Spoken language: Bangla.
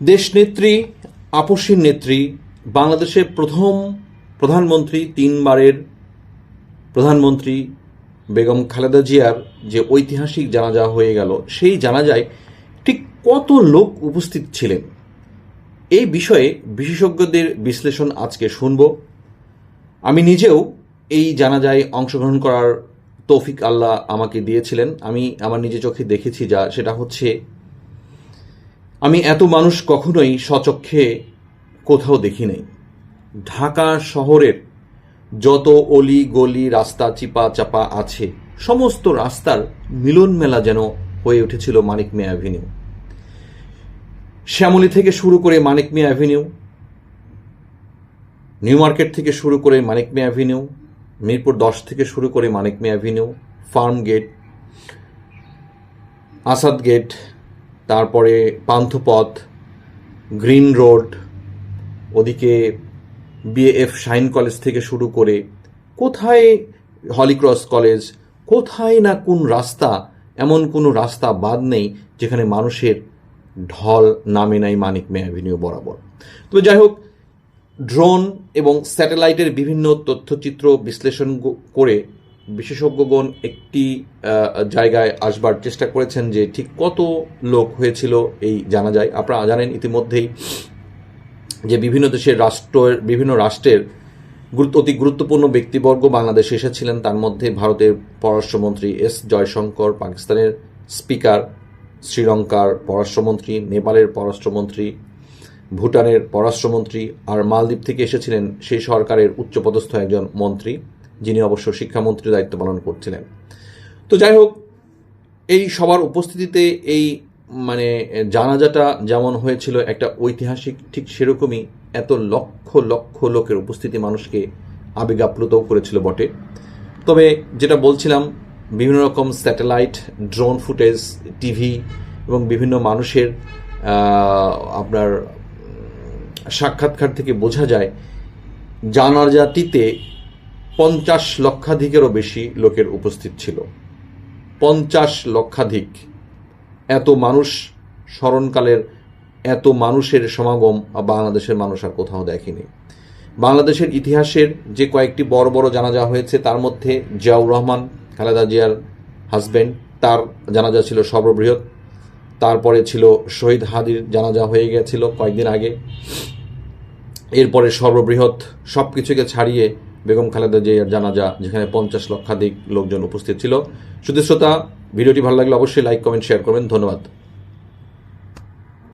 দেশনেত্রী, আপসীর নেত্রী, বাংলাদেশের প্রথম প্রধানমন্ত্রী, 3বারের প্রধানমন্ত্রী বেগম খালেদা জিয়ার যে ঐতিহাসিক জানাজা হয়ে গেল, সেই জানাজায় ঠিক কত লোক উপস্থিত ছিলেন, এই বিষয়ে বিশেষজ্ঞদের বিশ্লেষণ আজকে শুনব। আমি নিজেও এই জানাজায় অংশগ্রহণ করার তৌফিক আল্লাহ আমাকে দিয়েছিলেন। আমি আমার নিজে চোখে দেখেছি, সেটা হচ্ছে আমি এত মানুষ কখনোই স্বচক্ষে কোথাও দেখি নাই। ঢাকা শহরের যত অলি গলি রাস্তা চিপা চাপা আছে, সমস্ত রাস্তার মিলন মেলা যেন হয়ে উঠেছিল মানিক মিয়া অ্যাভিনিউ। শ্যামলী থেকে শুরু করে Manik Mia avenue, new market থেকে শুরু করে মানিক মিয়া অ্যাভিনিউ, মিরপুর 10 থেকে শুরু করে Manik Mia avenue, farm gate, Asad gate, তারপরে পান্থপথ, গ্রিন রোড, ওদিকে বিএএফ শাইন কলেজ থেকে শুরু করে কোথায় হলিক্রস কলেজ, কোথায় না কোন রাস্তা, এমন কোনো রাস্তা বাদ নেই যেখানে মানুষের ঢল নামে নাই মানিক মিয়া অ্যাভিনিউ বরাবর। তবে যাই হোক, ড্রোন এবং স্যাটেলাইটের বিভিন্ন তথ্যচিত্র বিশ্লেষণ করে বিশেষজ্ঞগণ একটি জায়গায় আসবার চেষ্টা করেছেন যে ঠিক কত লোক হয়েছিল এই জানা যায়। আপনারা জানেন ইতিমধ্যেই যে বিভিন্ন রাষ্ট্রের অতি গুরুত্বপূর্ণ ব্যক্তিবর্গ বাংলাদেশে এসেছিলেন। তার মধ্যে ভারতের পররাষ্ট্রমন্ত্রী এস জয়শঙ্কর, পাকিস্তানের স্পিকার, শ্রীলঙ্কার পররাষ্ট্রমন্ত্রী, নেপালের পররাষ্ট্রমন্ত্রী, ভুটানের পররাষ্ট্রমন্ত্রী, আর মালদ্বীপ থেকে এসেছিলেন সেই সরকারের উচ্চপদস্থ একজন মন্ত্রী, যিনি অবশ্য শিক্ষামন্ত্রীর দায়িত্ব পালন করছিলেন। তো যাই হোক, এই সবার উপস্থিতিতে এই জানাজাটা যেমন হয়েছিল একটা ঐতিহাসিক, ঠিক সেরকমই এত লক্ষ লক্ষ লোকের উপস্থিতি মানুষকে আবেগ আপ্লুতও করেছিল বটে। তবে যেটা বলছিলাম, বিভিন্ন রকম স্যাটেলাইট, ড্রোন ফুটেজ, টিভি এবং বিভিন্ন মানুষের আপনার সাক্ষাৎকার থেকে বোঝা যায় জানাজাটিতে 50 লক্ষাধিকেরও বেশি লোকের উপস্থিত ছিল। 50 লক্ষাধিক। এত মানুষ, স্মরণকালের এত মানুষের সমাগম বাংলাদেশের মানুষ আর কোথাও দেখেনি। বাংলাদেশের ইতিহাসের যে কয়েকটি বড় বড় জানাজা হয়েছে, তার মধ্যে জিয়াউর রহমান, খালেদা জিয়ার হাজব্যান্ড, তার জানাজা ছিল সর্ববৃহৎ। তারপরে ছিল শহীদ হাদির জানাজা হয়ে গেছিল কয়েকদিন আগে। এরপরে সর্ববৃহৎ, সব কিছুকে ছাড়িয়ে বেগম খালেদা জিয়ার জানাজা, যেখানে 50 লক্ষাধিক লোকজন উপস্থিত ছিল। শুধু শ্রোতা, ভিডিওটি ভালো লাগলে অবশ্যই লাইক, কমেন্ট, শেয়ার করবেন। ধন্যবাদ।